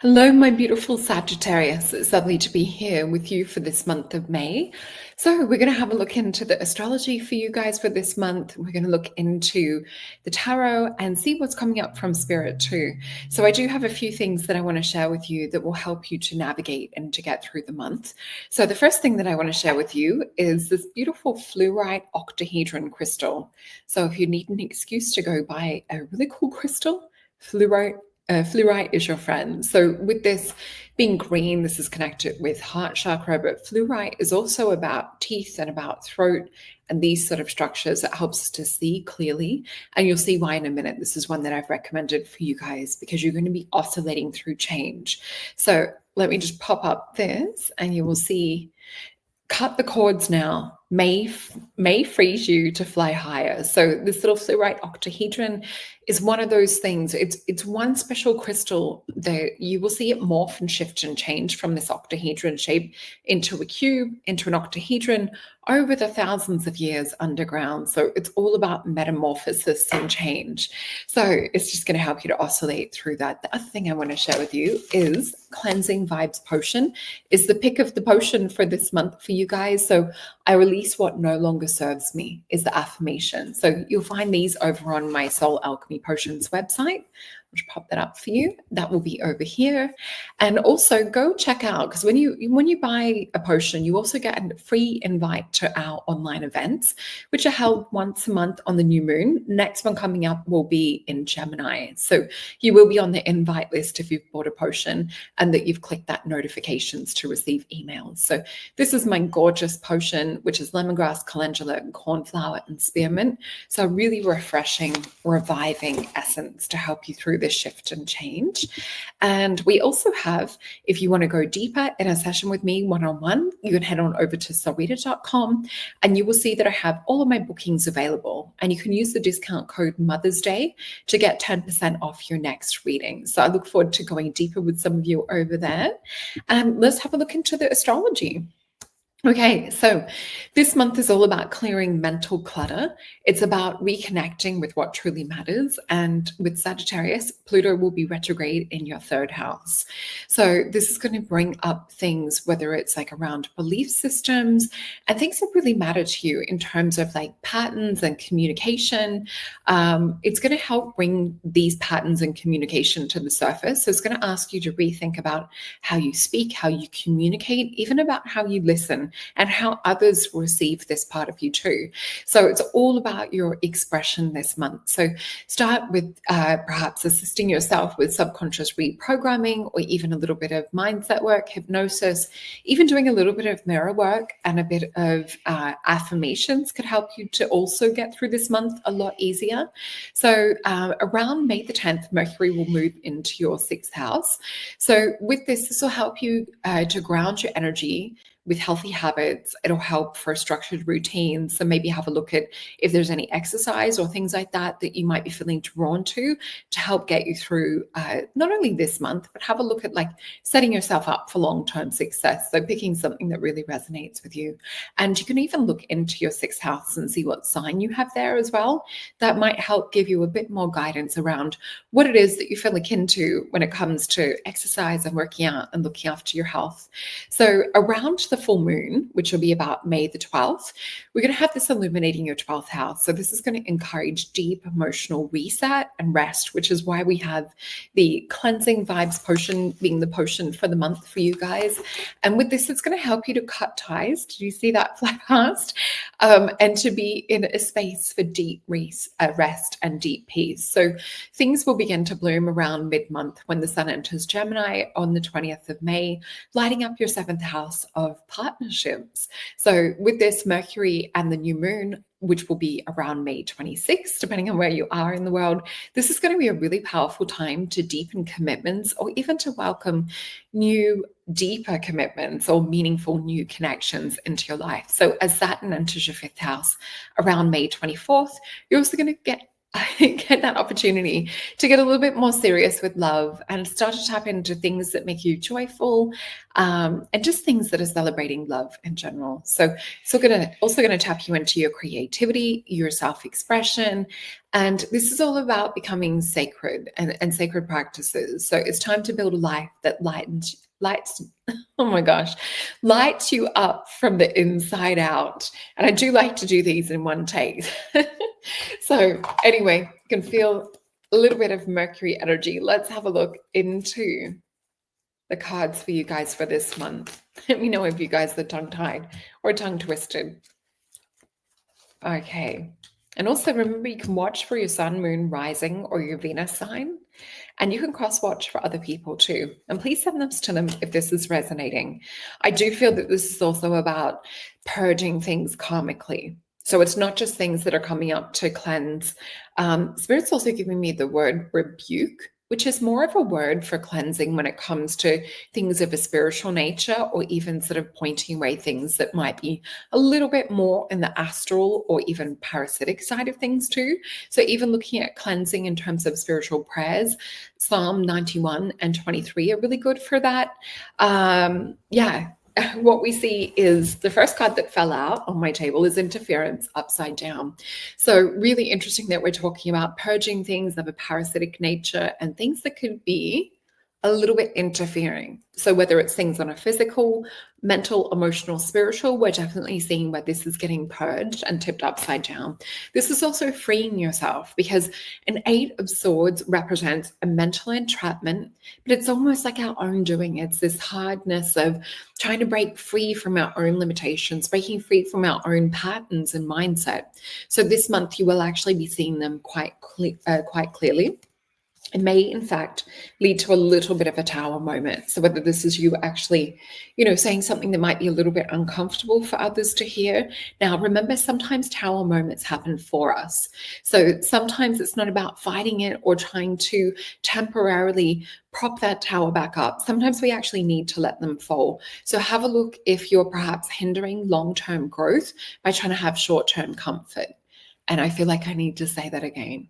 Hello, my beautiful Sagittarius. It's lovely to be here with you for this month of May. So, we're going to have a look into the astrology for you guys for this month. We're going to look into the tarot and see what's coming up from spirit too. So, I do have a few things that I want to share with you that will help you to navigate and to get through the month. So, the first thing that I want to share with you is this beautiful fluorite octahedron crystal. So, if you need an excuse to go buy a really cool crystal, fluorite is your friend. So with this being green, this is connected with heart chakra, but fluorite is also about teeth and about throat and these sort of structures. It helps us to see clearly. And you'll see why in a minute. This is one that I've recommended for you guys because you're going to be oscillating through change. So let me just pop up this and you will see, cut the cords now. May freeze you to fly higher. So this little fluorite octahedron is one of those things. It's one special crystal that you will see it morph and shift and change from this octahedron shape into a cube, into an octahedron over the thousands of years underground. So it's all about metamorphosis and change. So it's just going to help you to oscillate through that. The other thing I want to share with you is Cleansing Vibes Potion is the pick of the potion for this month for you guys. So I release what no longer serves me is the affirmation. So you'll find these over on my Soul Alchemy Potions website. I'll just pop that up for you. That will be over here. And also go check out, because when you buy a potion, you also get a free invite to our online events, which are held once a month on the new moon. Next one coming up will be in Gemini. So you will be on the invite list if you've bought a potion and that you've clicked that notifications to receive emails. So this is my gorgeous potion, which is lemongrass, calendula, and cornflower and spearmint. So really refreshing, reviving essence to help you through this shift and change. And we also have, if you want to go deeper in a session with me one-on-one, you can head on over to solreta.com and you will see that I have all of my bookings available. And you can use the discount code Mother's Day to get 10% off your next reading. So I look forward to going deeper with some of you over there. And let's have a look into the astrology. Okay, so this month is all about clearing mental clutter. It's about reconnecting with what truly matters. And with Sagittarius, Pluto will be retrograde in your third house. So this is going to bring up things, whether it's like around belief systems and things that really matter to you in terms of like patterns and communication. It's going to help bring these patterns and communication to the surface. So it's going to ask you to rethink about how you speak, how you communicate, even about how you listen, and how others receive this part of you too. So it's all about your expression this month. So start with perhaps assisting yourself with subconscious reprogramming or even a little bit of mindset work, hypnosis, even doing a little bit of mirror work and a bit of affirmations could help you to also get through this month a lot easier. So around May the 10th, Mercury will move into your 6th house. So with this will help you to ground your energy with healthy habits. It'll help for structured routines. So maybe have a look at if there's any exercise or things like that that you might be feeling drawn to help get you through not only this month, but have a look at like setting yourself up for long-term success. So picking something that really resonates with you. And you can even look into your 6th house and see what sign you have there as well. That might help give you a bit more guidance around what it is that you feel akin to when it comes to exercise and working out and looking after your health. So around the full moon, which will be about May the 12th, we're going to have this illuminating your 12th house. So this is going to encourage deep emotional reset and rest, which is why we have the Cleansing Vibes Potion being the potion for the month for you guys. And with this, it's going to help you to cut ties. Did you see that fly past? And to be in a space for deep rest and deep peace. So things will begin to bloom around mid-month when the sun enters Gemini on the 20th of May, lighting up your 7th house of partnerships. So with this, Mercury and the new moon, which will be around May 26th, depending on where you are in the world, this is going to be a really powerful time to deepen commitments or even to welcome new, deeper commitments or meaningful new connections into your life. So as Saturn enters your 5th house around May 24th, you're also going to get get that opportunity to get a little bit more serious with love and start to tap into things that make you joyful, and just things that are celebrating love in general. So also gonna tap you into your creativity, your self-expression, and this is all about becoming sacred and sacred practices. So it's time to build a life that lights oh my gosh, lights you up from the inside out. And I do like to do these in one take. So anyway, you can feel a little bit of Mercury energy. Let's have a look into the cards for you guys for this month. Let me know if you guys are tongue-tied or tongue-twisted. Okay. And also remember, you can watch for your sun, moon, rising, or your Venus sign. And you can cross-watch for other people too. And please send this to them if this is resonating. I do feel that this is also about purging things karmically. So it's not just things that are coming up to cleanse. Spirit's also giving me the word rebuke, which is more of a word for cleansing when it comes to things of a spiritual nature, or even sort of pointing away things that might be a little bit more in the astral or even parasitic side of things too. So even looking at cleansing in terms of spiritual prayers, Psalm 91 and 23 are really good for that. What we see is the first card that fell out on my table is interference upside down. So really interesting that we're talking about purging things of a parasitic nature and things that could be a little bit interfering. So whether it's things on a physical, mental, emotional, spiritual, we're definitely seeing where this is getting purged and tipped upside down. This is also freeing yourself, because an 8 of Swords represents a mental entrapment, but it's almost like our own doing. It's this hardness of trying to break free from our own limitations, breaking free from our own patterns and mindset. So this month you will actually be seeing them quite clearly. It may, in fact, lead to a little bit of a tower moment. So whether this is you actually, saying something that might be a little bit uncomfortable for others to hear. Now, remember, sometimes tower moments happen for us. So sometimes it's not about fighting it or trying to temporarily prop that tower back up. Sometimes we actually need to let them fall. So have a look if you're perhaps hindering long-term growth by trying to have short-term comfort. And I feel like I need to say that again.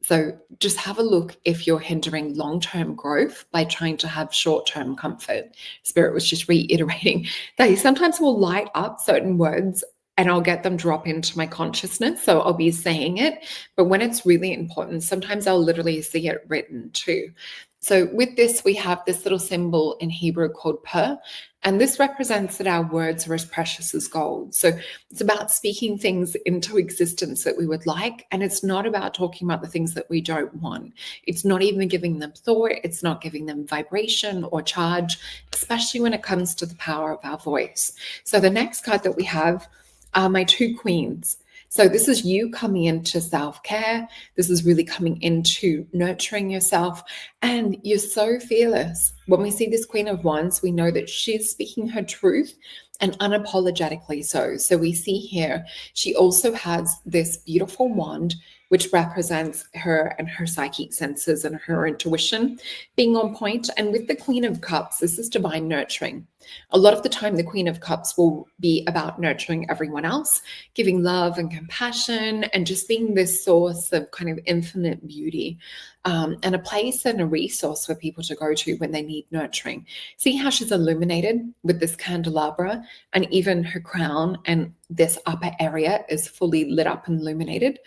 So just have a look if you're hindering long-term growth by trying to have short-term comfort. Spirit was just reiterating that sometimes will light up certain words and I'll get them drop into my consciousness. So I'll be saying it, but when it's really important, sometimes I'll literally see it written too. So with this, we have this little symbol in Hebrew called pur, and this represents that our words are as precious as gold. So it's about speaking things into existence that we would like, and it's not about talking about the things that we don't want. It's not even giving them thought. It's not giving them vibration or charge, especially when it comes to the power of our voice. So the next card that we have are my 2 queens. So this is you coming into self-care. This is really coming into nurturing yourself. And you're so fearless. When we see this Queen of Wands, we know that she's speaking her truth, and unapologetically so. So we see here, she also has this beautiful wand, which represents her and her psychic senses and her intuition being on point. And with the Queen of Cups, this is divine nurturing. A lot of the time, the Queen of Cups will be about nurturing everyone else, giving love and compassion, and just being this source of kind of infinite beauty, and a place and a resource for people to go to when they need nurturing. See how she's illuminated with this candelabra, and even her crown and this upper area is fully lit up and illuminated.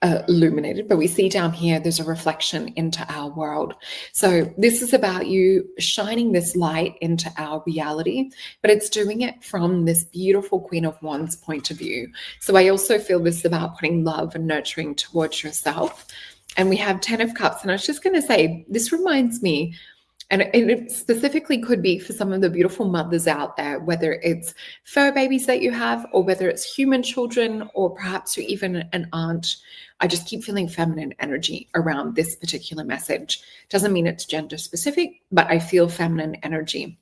But we see down here there's a reflection into our world. So this is about you shining this light into our reality, but it's doing it from this beautiful Queen of Wands point of view. So I also feel this is about putting love and nurturing towards yourself. And we have 10 of Cups, and I was just going to say, this reminds me, and it specifically could be for some of the beautiful mothers out there, whether it's fur babies that you have, or whether it's human children, or perhaps you're even an aunt. I just keep feeling feminine energy around this particular message. Doesn't mean it's gender specific, but I feel feminine energy.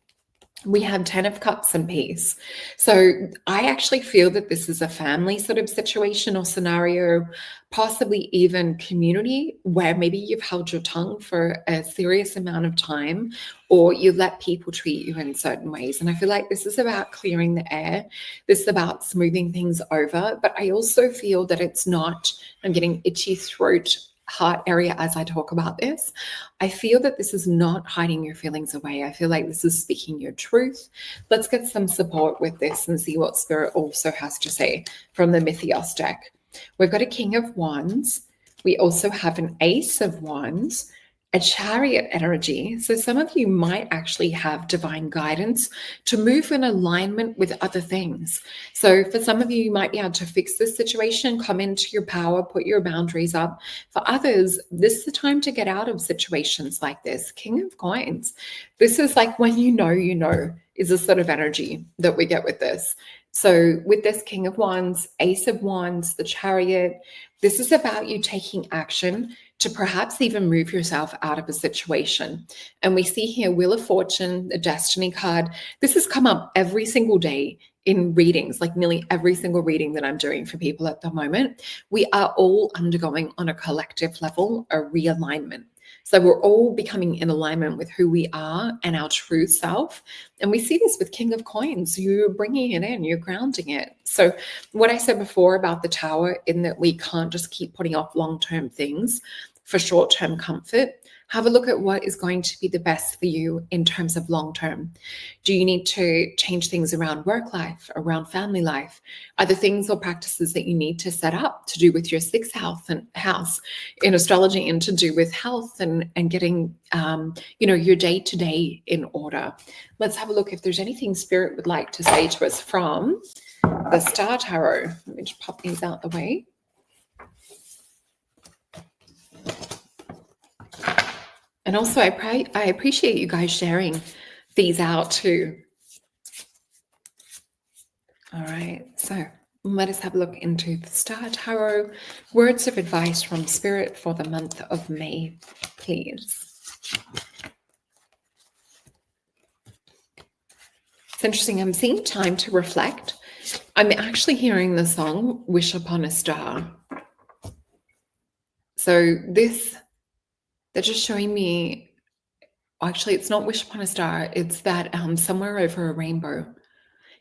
we have 10 of Cups and Peace. So I actually feel that this is a family sort of situation or scenario, possibly even community, where maybe you've held your tongue for a serious amount of time, or you let people treat you in certain ways. And I feel like this is about clearing the air. This is about smoothing things over. But I also feel that it's not, I'm getting itchy throat, heart area as I talk about this. I feel that this is not hiding your feelings away. I feel like this is speaking your truth. Let's get some support with this and see what Spirit also has to say from the Mythios deck. We've got a King of Wands. We also have an Ace of Wands, a Chariot energy. So some of you might actually have divine guidance to move in alignment with other things. So for some of you, you might be able to fix this situation, come into your power, put your boundaries up. For others, this is the time to get out of situations like this. King of Coins. This is like when you know, is a sort of energy that we get with this. So with this King of Wands, Ace of Wands, the Chariot, this is about you taking action to perhaps even move yourself out of a situation. And we see here Wheel of Fortune, the Destiny card. This has come up every single day in readings, like nearly every single reading that I'm doing for people at the moment. We are all undergoing on a collective level a realignment. So we're all becoming in alignment with who we are and our true self. And we see this with King of Coins. You're bringing it in, you're grounding it. So what I said before about the Tower, in that we can't just keep putting off long-term things for short-term comfort. Have a look at what is going to be the best for you in terms of long-term. Do you need to change things around work life, around family life? Are there things or practices that you need to set up to do with your sixth house in astrology and to do with health and getting your day-to-day in order? Let's have a look if there's anything Spirit would like to say to us from the Star Tarot. Let me just pop these out the way. And also, I appreciate you guys sharing these out too. All right, so let us have a look into the Star Tarot. Words of advice from Spirit for the month of May, please. It's interesting. I'm seeing time to reflect. I'm actually hearing the song Wish Upon a Star. So they're just showing me, actually, it's not Wish Upon a Star. It's that Somewhere Over a Rainbow,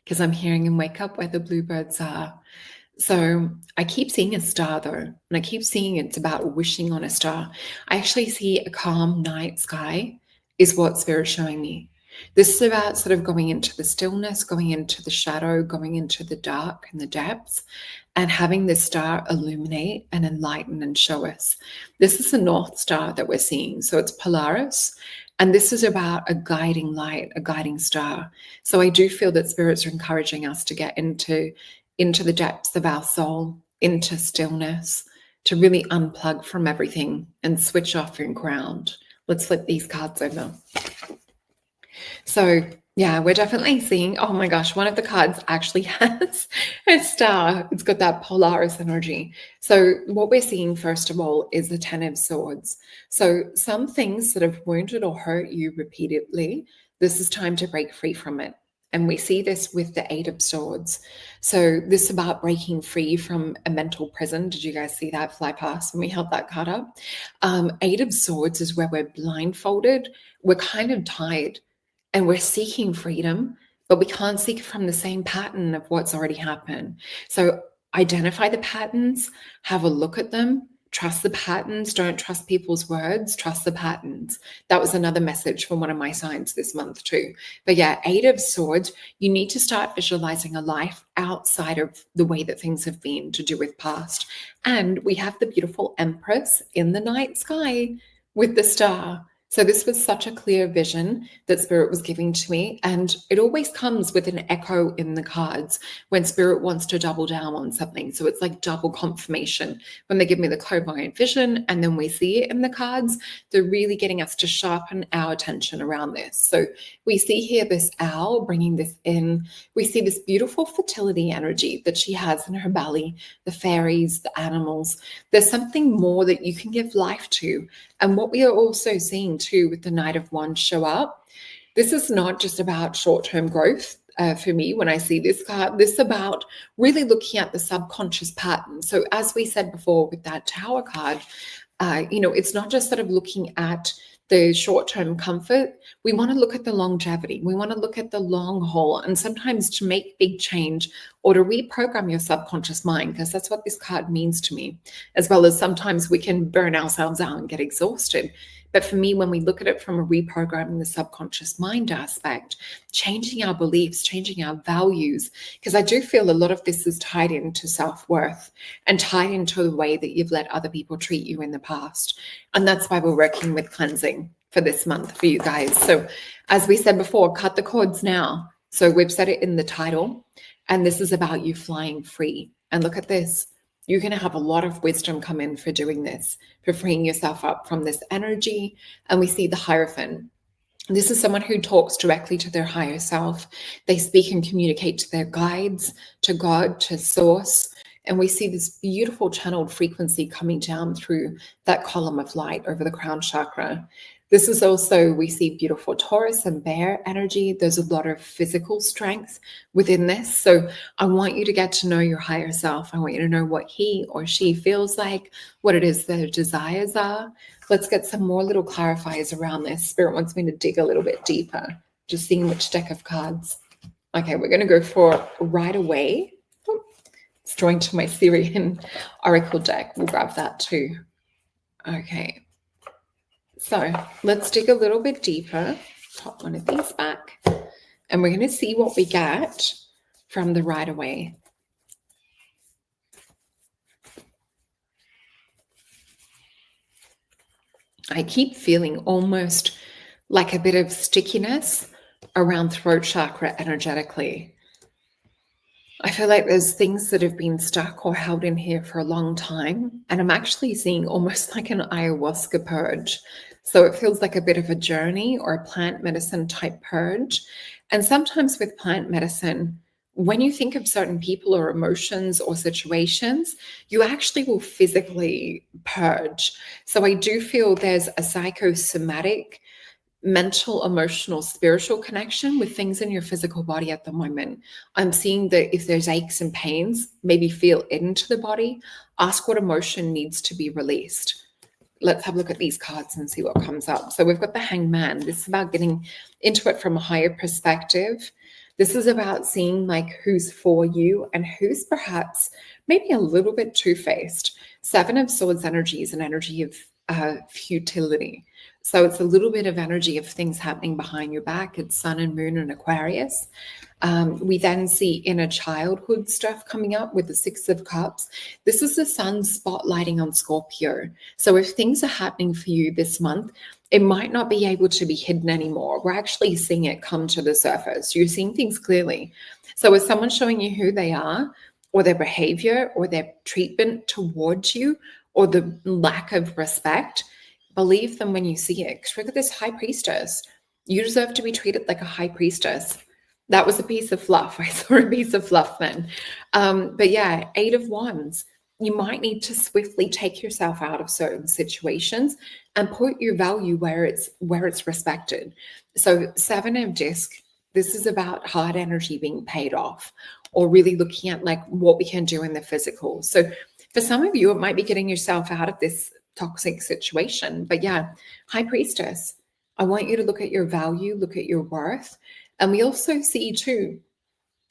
because I'm hearing and Wake Up Where the Bluebirds Are. So I keep seeing a star though, and I keep seeing it's about wishing on a star. I actually see a calm night sky is what Spirit's showing me. This is about sort of going into the stillness, going into the shadow, going into the dark and the depths, and having this star illuminate and enlighten and show us. This is the North Star that we're seeing. So it's Polaris, and this is about a guiding light, a guiding star. So I do feel that spirits are encouraging us to get into the depths of our soul, into stillness, to really unplug from everything and switch off and ground. Let's flip these cards over. So yeah, we're definitely seeing, oh my gosh, one of the cards actually has a star. It's got that Polaris energy. So what we're seeing, first of all, is the 10 of Swords. So some things that have wounded or hurt you repeatedly, this is time to break free from it. And we see this with the 8 of Swords. So this is about breaking free from a mental prison. Did you guys see that fly past when we held that card up? 8 of Swords is where we're blindfolded. We're kind of tied and we're seeking freedom, but we can't seek from the same pattern of what's already happened. So identify the patterns, have a look at them, trust the patterns, don't trust people's words, trust the patterns. That was another message from one of my signs this month too. But yeah, 8 of Swords, you need to start visualizing a life outside of the way that things have been to do with past. And we have the beautiful Empress in the night sky with the star. So this was such a clear vision that Spirit was giving to me. And it always comes with an echo in the cards when Spirit wants to double down on something. So it's like double confirmation. When they give me the clairvoyant vision and then we see it in the cards, they're really getting us to sharpen our attention around this. So we see here this owl bringing this in. We see this beautiful fertility energy that she has in her belly, the fairies, the animals. There's something more that you can give life to. And what we are also seeing too with the Knight of Wands show up, This is not just about short-term growth. For me, when I see this card, this is about really looking at the subconscious pattern. So as we said before with that Tower card, it's not just sort of looking at the short-term comfort. We want to look at the longevity. We want to look at the long haul. And sometimes to make big change or to reprogram your subconscious mind, because that's what this card means to me, as well as sometimes we can burn ourselves out and get exhausted. But for me, when we look at it from a reprogramming the subconscious mind aspect, changing our beliefs, changing our values, because I do feel a lot of this is tied into self-worth and tied into the way that you've let other people treat you in the past. And that's why we're working with cleansing for this month for you guys. So as we said before, cut the cords now. So we've said it in the title, and this is about you flying free. And look at this. You're going to have a lot of wisdom come in for doing this, for freeing yourself up from this energy. And we see the Hierophant. This is someone who talks directly to their higher self. They speak and communicate to their guides, to God, to Source. And we see this beautiful channeled frequency coming down through that column of light over the crown chakra. This is also, we see beautiful Taurus and Bear energy. There's a lot of physical strength within this. So I want you to get to know your higher self. I want you to know what he or she feels like, what it is their desires are. Let's get some more little clarifiers around this. Spirit wants me to dig a little bit deeper, just seeing which deck of cards. Okay, we're going to go for Right Away. Oh, it's joined to my Syrian Oracle deck. We'll grab that too. Okay. So let's dig a little bit deeper, pop one of these back, and we're going to see what we get from the Right Away. I keep feeling almost like a bit of stickiness around throat chakra energetically. I feel like there's things that have been stuck or held in here for a long time, and I'm actually seeing almost like an ayahuasca purge. So it feels like a bit of a journey or a plant medicine type purge. And sometimes with plant medicine, when you think of certain people or emotions or situations, you actually will physically purge. So I do feel there's a psychosomatic, mental, emotional, spiritual connection with things in your physical body at the moment. I'm seeing that if there's aches and pains, maybe feel into the body, ask what emotion needs to be released. Let's have a look at these cards and see what comes up. So we've got the Hangman. This is about getting into it from a higher perspective. This is about seeing like who's for you and who's perhaps maybe a little bit two-faced. Seven of Swords energy is an energy of futility. So it's a little bit of energy of things happening behind your back. It's Sun and Moon and Aquarius. We then see inner childhood stuff coming up with the Six of Cups. This is the sun spotlighting on Scorpio. So if things are happening for you this month, it might not be able to be hidden anymore. We're actually seeing it come to the surface. You're seeing things clearly. So is someone showing you who they are, or their behavior, or their treatment towards you, or the lack of respect? Believe them when you see it. Look at this High Priestess. You deserve to be treated like a High Priestess. That was a piece of fluff. I saw a piece of fluff then. But yeah, Eight of Wands. You might need to swiftly take yourself out of certain situations and put your value where it's respected. So Seven of Disc. This is about hard energy being paid off, or really looking at like what we can do in the physical. So for some of you, it might be getting yourself out of this toxic situation. But yeah, High Priestess, I want you to look at your value, look at your worth. And we also see too,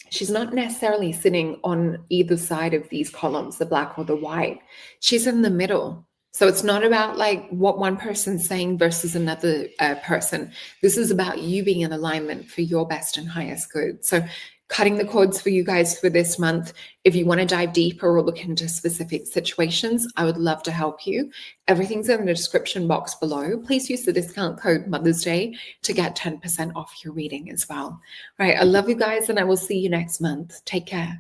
she's not necessarily sitting on either side of these columns, the black or the white. She's in the middle. So it's not about like what one person's saying versus another person. This is about you being in alignment for your best and highest good. So cutting the cords for you guys for this month. If you want to dive deeper or look into specific situations, I would love to help you. Everything's in the description box below. Please use the discount code Mother's Day to get 10% off your reading as well. All right, I love you guys, and I will see you next month. Take care.